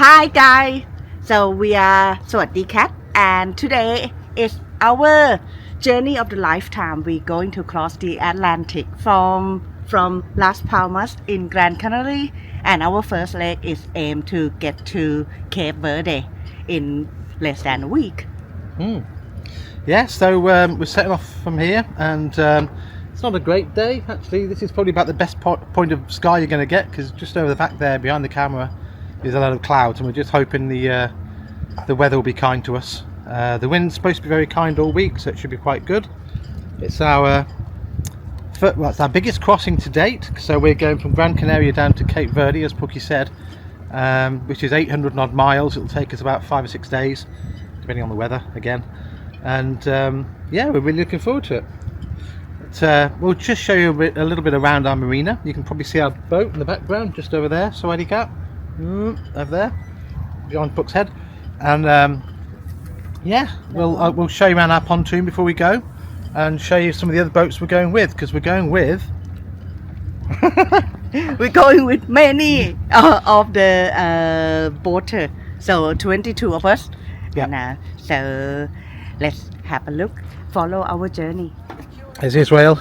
Hi guys, so we are Sawasdeekat'S and today is our journey of the lifetime. We're going to cross the Atlantic from Las Palmas in Gran Canaria, and our first leg is aimed to get to Cape Verde in less than a week. Yeah, so we're setting off from here, and it's not a great day actually. This is probably about the best point of sky you're going to get, because just over the back there behind the camera is a lot of clouds, and we're just hoping the weather will be kind to us. The wind's supposed to be very kind all week, so it should be quite good. It's our it's our biggest crossing to date, so we're going from Gran Canaria down to Cape Verde, as Pookie said, which is 800 and odd miles. It'll take us about 5 or 6 days, depending on the weather again. And yeah, we're really looking forward to it. But, we'll just show you a little bit around our marina. You can probably see our boat in the background just over there, Sawasdeekat, over there behind Puck's head. And yeah, we'll show you around our pontoon before we go, and show you some of the other boats we're going with, because we're going with many of the boaters, so 22 of us. Yeah. And, so let's have a look, follow our journey. Is this whale?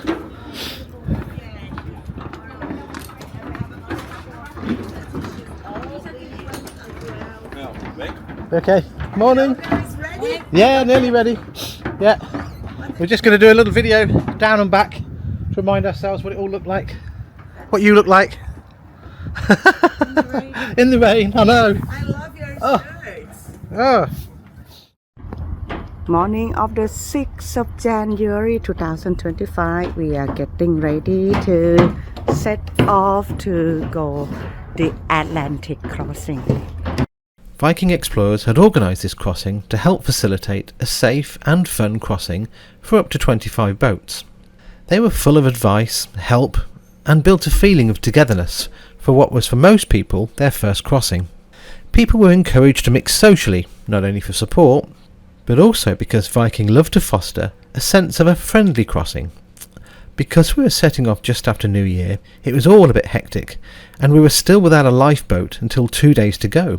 Okay, morning. Ready? Yeah, nearly ready. Yeah, we're just going to do a little video down and back to remind ourselves what it all looked like, what you look like. In the rain, I know. I love your shirts. Oh. Morning of the 6th of January 2025, we are getting ready to set off to go the Atlantic crossing. Viking explorers had organised this crossing to help facilitate a safe and fun crossing for up to 25 boats. They were full of advice, help, and built a feeling of togetherness for what was for most people their first crossing. People were encouraged to mix socially, not only for support, but also because Viking loved to foster a sense of a friendly crossing. Because we were setting off just after New Year, it was all a bit hectic, and we were still without a lifeboat until 2 days to go.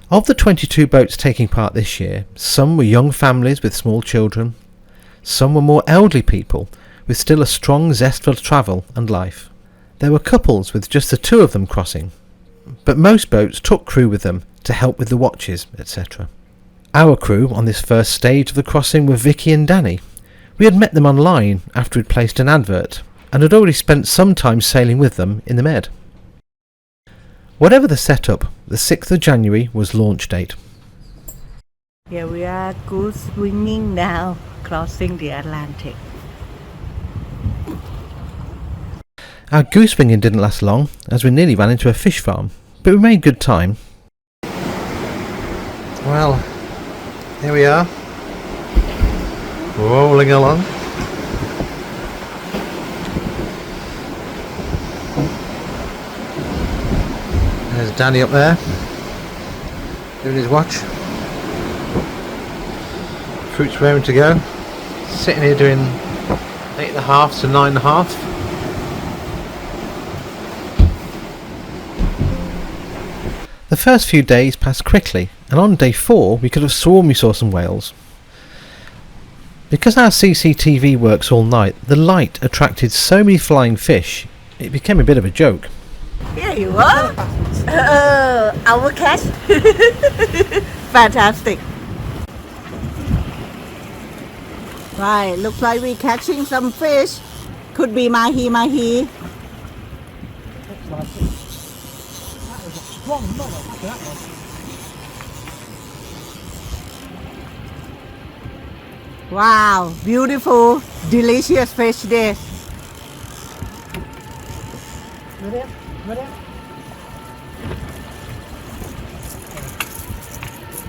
Of the 22 boats taking part this year, some were young families with small children, some were more elderly people with still a strong zest for travel and life. There were couples with just the two of them crossing, but most boats took crew with them to help with the watches, etc. Our crew on this first stage of the crossing were Vicky and Danny. We had met them online after we'd placed an advert, and had already spent some time sailing with them in the Med. Whatever the setup, the 6th of January was launch date. Here we are goose winging now, crossing the Atlantic. Our goose winging didn't last long, as we nearly ran into a fish farm, but we made good time. Well, here we are, rolling along. There's Danny up there, doing his watch. Fruit's raring to go. Sitting here doing 8.5 to 9.5. The first few days passed quickly, and on day 4 we could have sworn we saw some whales. Because our CCTV works all night, the light attracted so many flying fish, it became a bit of a joke. Here you are, our catch. Fantastic. Right, looks like we're catching some fish. Could be mahi. Wow, beautiful, delicious fish there.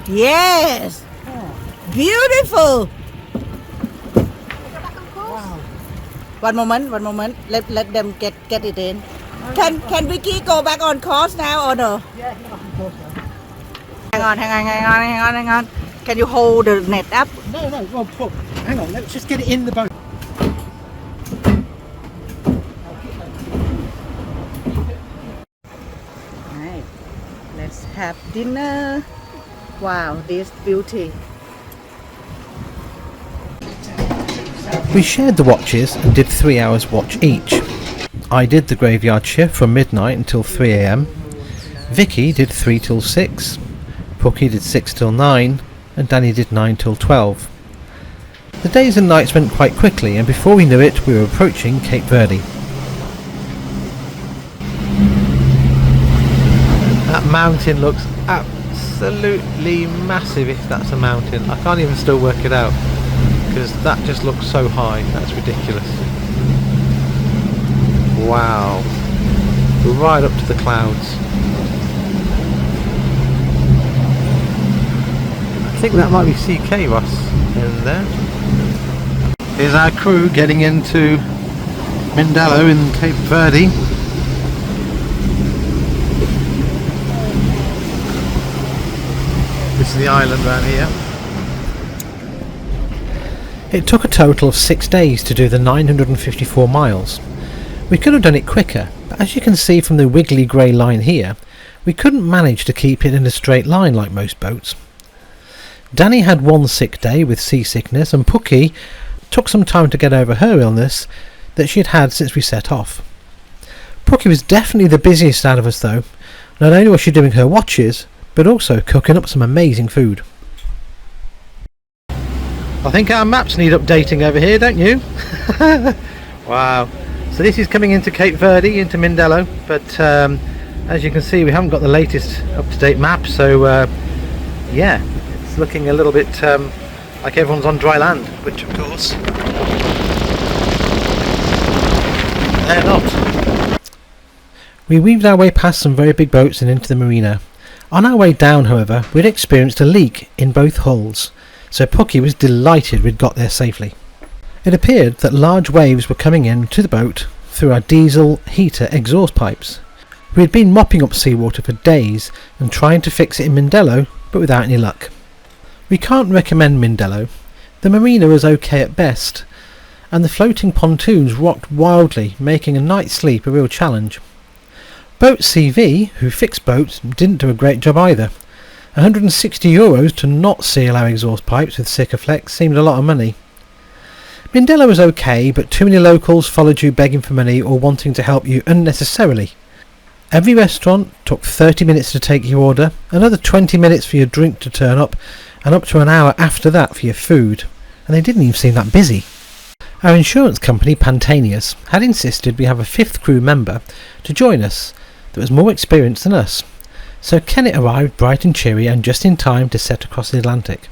Yes, beautiful. Wow. One moment. Let them get it in. Can Vicky go back on course now or no? Yeah, he's back on course now. Hang on. Can you hold the net up? No, well, hang on, let's just get it in the boat. Let's have dinner. Wow, this beauty. We shared the watches and did 3 hours watch each. I did the graveyard shift from midnight until 3 AM. Vicky did 3 till 6. Pookie did 6 till 9. And Danny did 9 till 12. The days and nights went quite quickly, and before we knew it we were approaching Cape Verde. That mountain looks absolutely massive, if that's a mountain. I can't even still work it out because that just looks so high. That's ridiculous. Wow, we're right up to the clouds. I think that might be CK Ross in there. Here's our crew getting into Mindelo in Cape Verde. This is the island around here. It took a total of 6 days to do the 954 miles. We could have done it quicker, but as you can see from the wiggly grey line here, we couldn't manage to keep it in a straight line like most boats. Danny had 1 sick day with seasickness, and Pookie took some time to get over her illness that she had had since we set off. Pookie was definitely the busiest out of us though. Not only was she doing her watches, but also cooking up some amazing food. I think our maps need updating over here, don't you? Wow. So this is coming into Cape Verde, into Mindelo, but as you can see we haven't got the latest up-to-date map, so yeah, it's looking a little bit like everyone's on dry land, which of course they're not. We weaved our way past some very big boats and into the marina. On our way down, however, we'd experienced a leak in both hulls, so Pookie was delighted we'd got there safely. It appeared that large waves were coming in to the boat through our diesel heater exhaust pipes. We had been mopping up seawater for days and trying to fix it in Mindelo, but without any luck. We can't recommend Mindelo. The marina was okay at best, and the floating pontoons rocked wildly, making a night's sleep a real challenge. Boat CV, who fixed boats, didn't do a great job either. €160 to not seal our exhaust pipes with Sikaflex seemed a lot of money. Mindelo was okay, but too many locals followed you begging for money or wanting to help you unnecessarily. Every restaurant took 30 minutes to take your order, another 20 minutes for your drink to turn up, and up to an hour after that for your food, and they didn't even seem that busy. Our insurance company, Pantanius, had insisted we have a 5th crew member to join us that was more experienced than us, so Kenneth arrived bright and cheery and just in time to set across the Atlantic.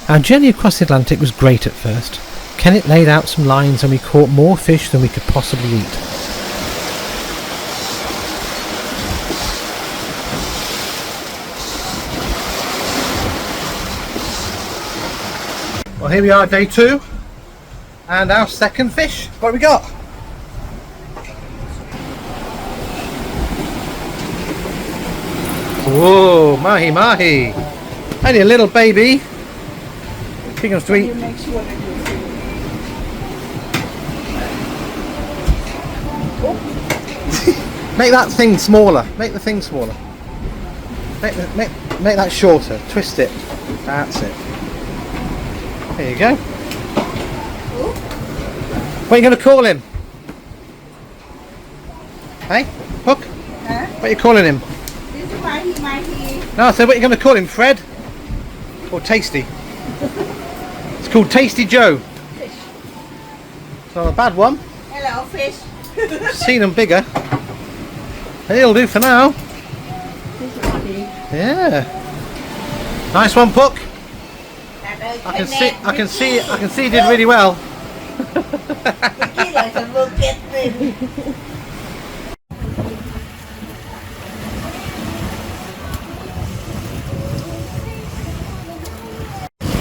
Our journey across the Atlantic was great at first. Kenneth laid out some lines and we caught more fish than we could possibly eat. Well, here we are, day 2, and our second fish. What have we got? Whoa, mahi mahi. Only a little baby. King of sweet. Make that thing smaller. Make the thing smaller. Make that shorter. Twist it. That's it. There you go. What are you going to call him? Hey, Hook? Huh? What are you calling him? This is Mahi. No, I said, what are you going to call him? Fred? Or Tasty? It's called Tasty Joe. Fish. It's not a bad one. Hello, fish. Seen them bigger. It'll do for now. This is Mahi. Yeah. Nice one, Puck. I can see you did really well.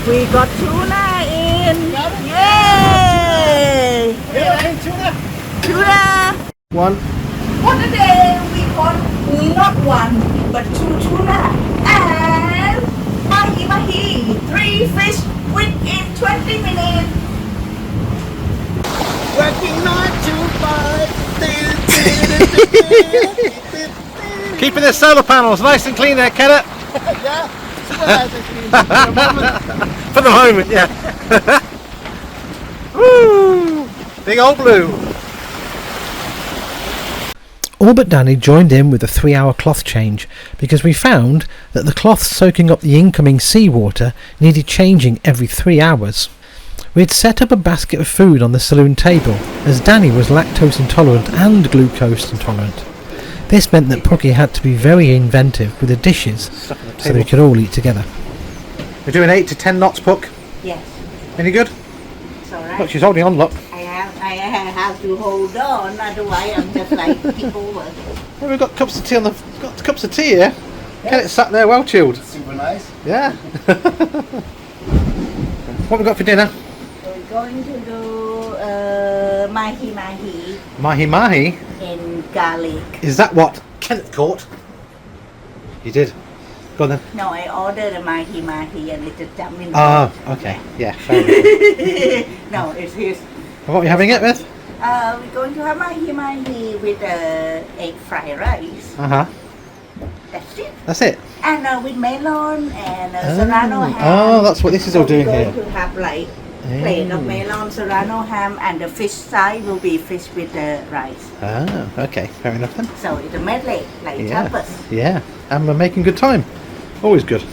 We got tuna in. Yay! Tuna. One. One a day we caught not one but 2 tuna and mahi, 3 fish within 20 minutes. Working 9 to 5. Keeping the solar panels nice and clean there, Kenneth. Yeah. For the moment, yeah. Woo! Big old blue. All but Danny joined in with the 3-hour cloth change because we found that the cloth soaking up the incoming seawater needed changing every 3 hours. We had set up a basket of food on the saloon table as Danny was lactose intolerant and glucose intolerant. This meant that Pookie had to be very inventive with the dishes so they could all eat together. We're doing 8 to 10 knots, Puck. Yes. Any good? It's alright. Look, she's holding on, look. I have to hold on, otherwise I'm just like tip over. Well, we've got cups of tea on the got cups of tea here. Yeah. Kenneth sat there well chilled. Super nice. Yeah. What have we got for dinner? We're going to do mahi mahi Mahi mahi. in garlic. Is that what Kenneth caught? You did. Go on then. No, I ordered a mahi mahi and it's a dummy. Ah, okay. Yeah, fair enough. No, it's his. What are you having it with? We're going to have mahi mahi with egg fried rice. Uh-huh. That's it. That's it. And with melon and serrano ham. Oh, that's what this is all doing we're here. going to have like plate of melon, serrano ham, and the fish side will be fish with the rice. Ah, okay. Fair enough then. So it's a medley, like Yeah. tapas. Yeah. And we're making good time. Always good.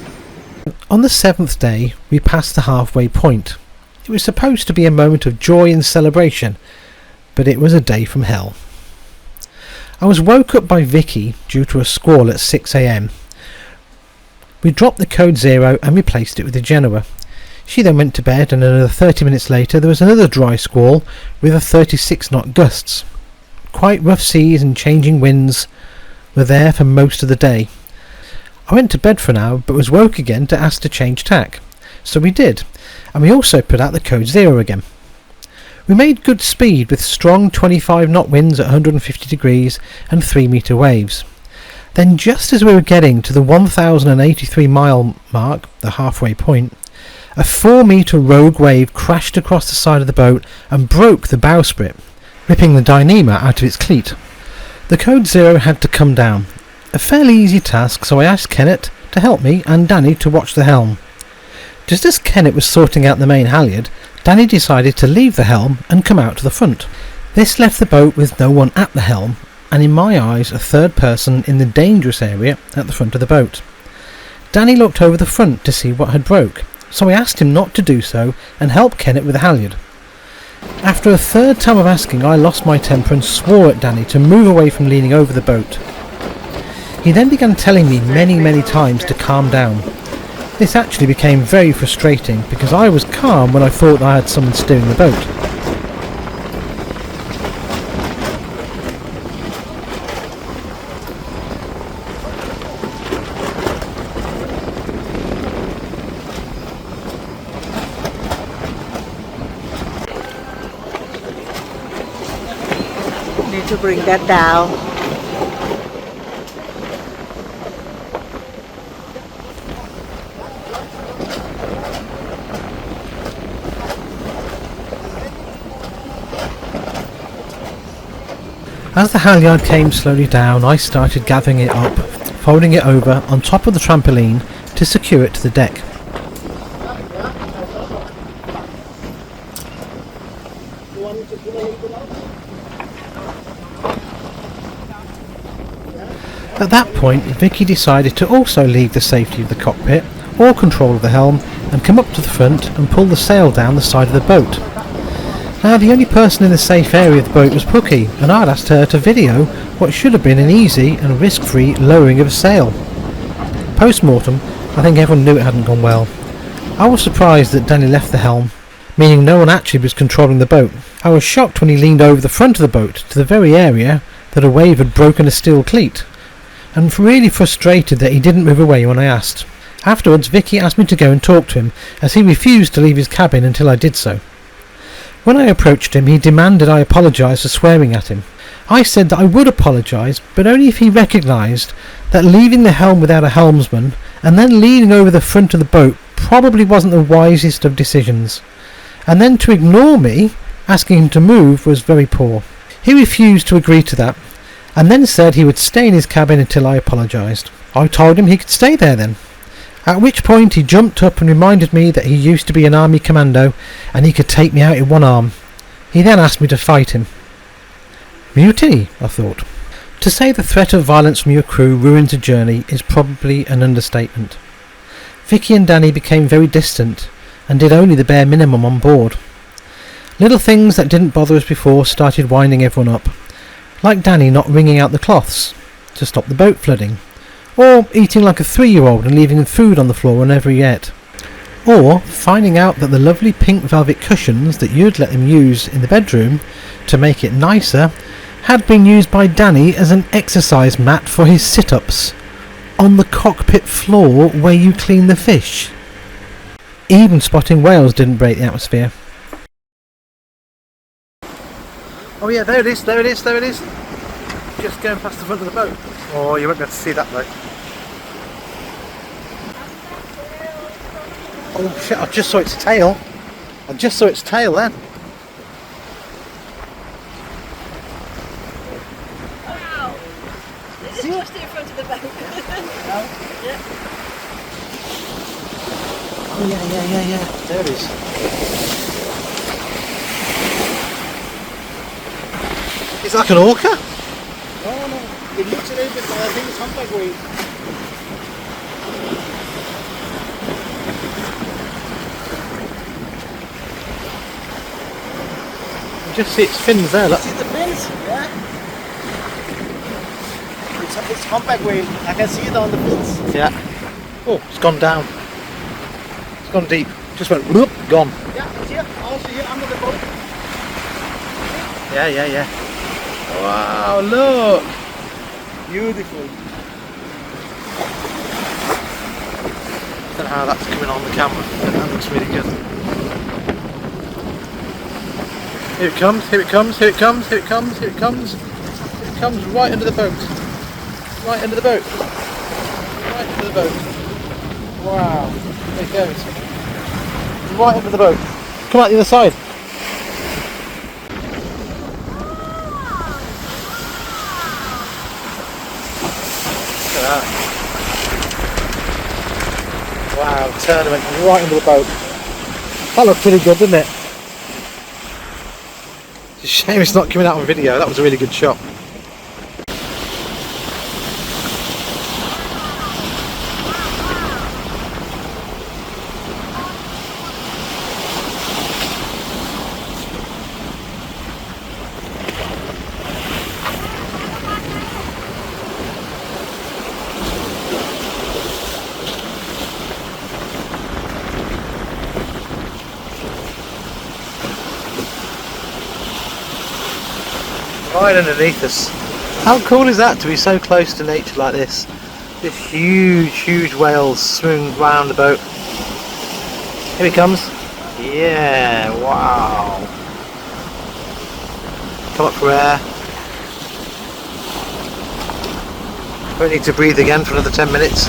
On the 7th day, we passed the halfway point. It was supposed to be a moment of joy and celebration, but it was a day from hell. I was woke up by Vicky due to a squall at 6 AM. We dropped the code 0 and replaced it with a Genoa. She then went to bed, and another 30 minutes later there was another dry squall with a 36 knot gusts. Quite rough seas and changing winds were there for most of the day. I went to bed for an hour but was woke again to ask to change tack. So we did, and we also put out the code 0 again. We made good speed with strong 25 knot winds at 150 degrees and 3 metre waves. Then just as we were getting to the 1083 mile mark, the halfway point, a 4 metre rogue wave crashed across the side of the boat and broke the bowsprit, ripping the dynema out of its cleat. The code 0 had to come down. A fairly easy task, so I asked Kenneth to help me and Danny to watch the helm. Just as Kenneth was sorting out the main halyard, Danny decided to leave the helm and come out to the front. This left the boat with no one at the helm, and in my eyes a third person in the dangerous area at the front of the boat. Danny looked over the front to see what had broke, so I asked him not to do so and help Kenneth with the halyard. After a third time of asking, I lost my temper and swore at Danny to move away from leaning over the boat. He then began telling me many times to calm down. This actually became very frustrating because I was calm when I thought I had someone steering the boat. Need to bring that down. As the halyard came slowly down, I started gathering it up, folding it over on top of the trampoline to secure it to the deck. At that point, Vicky decided to also leave the safety of the cockpit or control of the helm and come up to the front and pull the sail down the side of the boat. Now, the only person in the safe area of the boat was Pookie, and I'd asked her to video what should have been an easy and risk-free lowering of a sail. Post-mortem, I think everyone knew it hadn't gone well. I was surprised that Danny left the helm, meaning no one actually was controlling the boat. I was shocked when he leaned over the front of the boat to the very area that a wave had broken a steel cleat, and really frustrated that he didn't move away when I asked. Afterwards, Vicky asked me to go and talk to him, as he refused to leave his cabin until I did so. When I approached him, he demanded I apologise for swearing at him. I said that I would apologise, but only if he recognised that leaving the helm without a helmsman and then leaning over the front of the boat probably wasn't the wisest of decisions. And then to ignore me, asking him to move, was very poor. He refused to agree to that, and then said he would stay in his cabin until I apologised. I told him he could stay there then, at which point he jumped up and reminded me that he used to be an army commando and he could take me out in one arm. He then asked me to fight him. Mutiny, I thought. To say the threat of violence from your crew ruins a journey is probably an understatement. Vicky and Danny became very distant and did only the bare minimum on board. Little things that didn't bother us before started winding everyone up, like Danny not wringing out the cloths to stop the boat flooding, or eating like a 3-year-old and leaving food on the floor whenever he ate, or finding out that the lovely pink velvet cushions that you'd let him use in the bedroom to make it nicer had been used by Danny as an exercise mat for his sit-ups on the cockpit floor where you clean the fish. Even spotting whales didn't break the atmosphere. Oh yeah, there it is, there it is, there it is. Just going past the front of the boat. Oh, you won't be able to see that though. Oh shit, I just saw its tail. I just saw its tail then. Wow! Is it just in front of the boat? No? Yeah. Oh yeah. There it is. It's like an orca? No. It looks a little bit like, I think it's humpback whale. You just see its fins there, look. See the fins? Yeah. It's humpback whale. I can see it on the fins. Yeah. Oh, it's gone down. It's gone deep. Just went whoop, gone. Yeah, it's here. Also here under the boat. Yeah. Wow, look. Beautiful. I don't know how that's coming on the camera, but that looks really good. Here it comes, here it comes, here it comes, here it comes, here it comes. It comes right under the boat. Right under the boat. Right under the boat. Wow. There it goes. Right under the boat. Come out the other side. Look at that. Wow, turn and went right under the boat. That looked pretty good, didn't it? It's a shame it's not coming out on video. That was a really good shot. Right underneath us. How cool is that to be so close to nature like this? This huge whales swimming round the boat. Here he comes. Yeah, wow. Come up for air. Won't need to breathe again for another 10 minutes.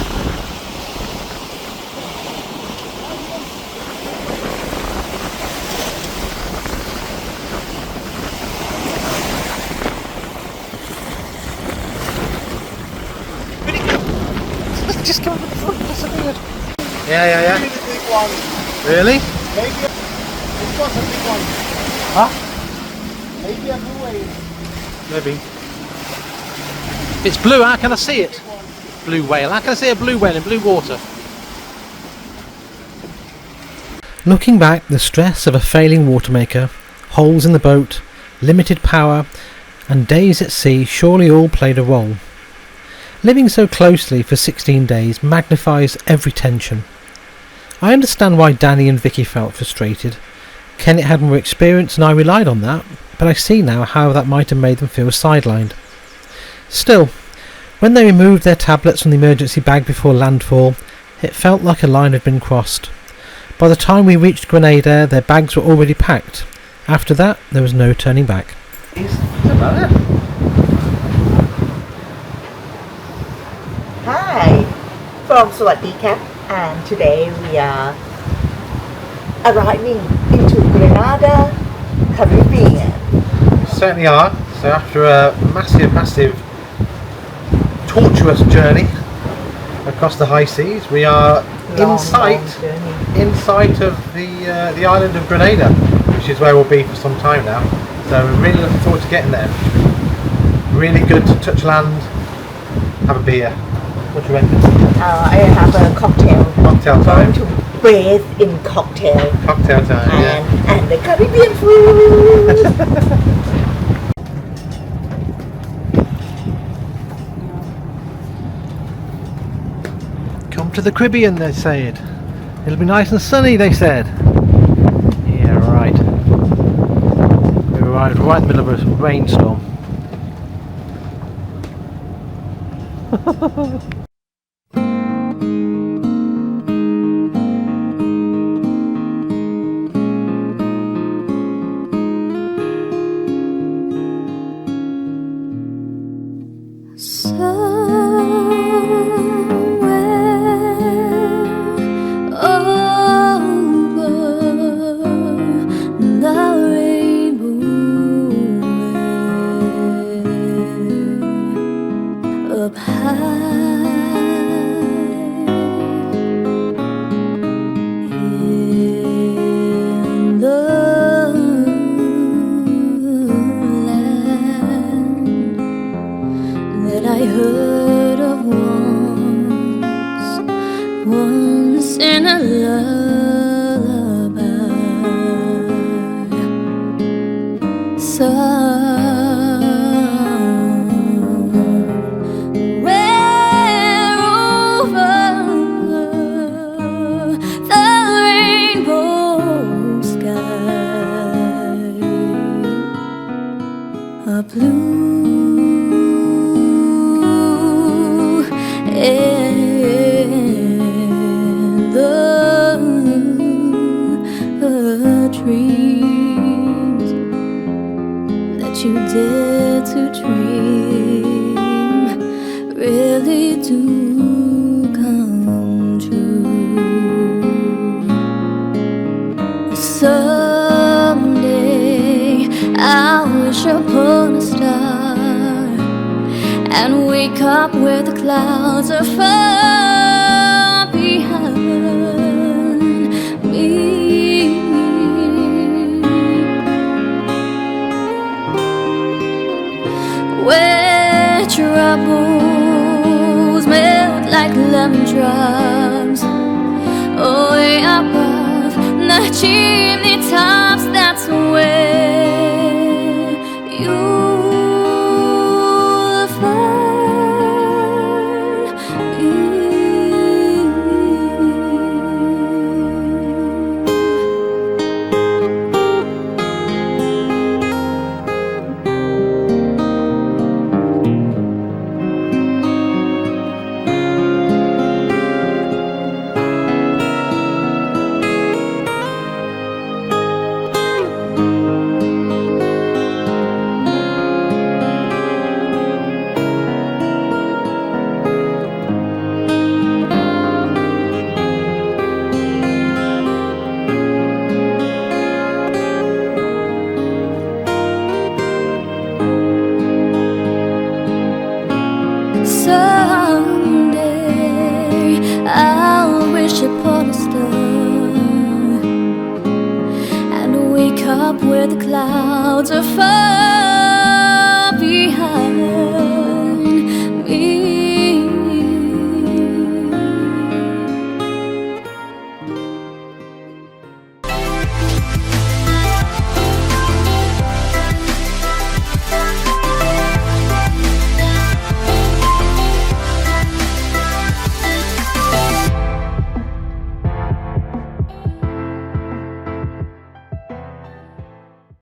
Just come on the front, that's so good. Yeah. Maybe the big one. Really? Maybe this was a big one. Huh? Maybe a blue whale. Maybe. It's blue, how can I see it? Blue whale, how can I see a blue whale in blue water? Looking back, the stress of a failing watermaker, holes in the boat, limited power, and days at sea surely all played a role. Living so closely for 16 days magnifies every tension. I understand why Danny and Vicky felt frustrated. Kenneth had more experience and I relied on that, but I see now how that might have made them feel sidelined. Still, when they removed their tablets from the emergency bag before landfall, it felt like a line had been crossed. By the time we reached Grenada, their bags were already packed. After that, there was no turning back. Hi, from Sawasdeekat'S, and today we are arriving into Grenada, Caribbean. Certainly are. So after a massive tortuous journey across the high seas. We are in sight of the island of Grenada, which is where we'll be for some time now. So we're really looking forward to getting there. Really good to touch land, have a beer. What do you reckon? I have a cocktail. Cocktail time. Going to bathe in cocktail. Cocktail time, yeah. And the Caribbean food. Come to the Caribbean, they said. It'll be nice and sunny, they said. Yeah, right. We arrived right in the middle of a rainstorm. Upon a star and wake up where the clouds are far behind me, where troubles melt like lemon drops way above the chimney tops. That's where where the clouds are far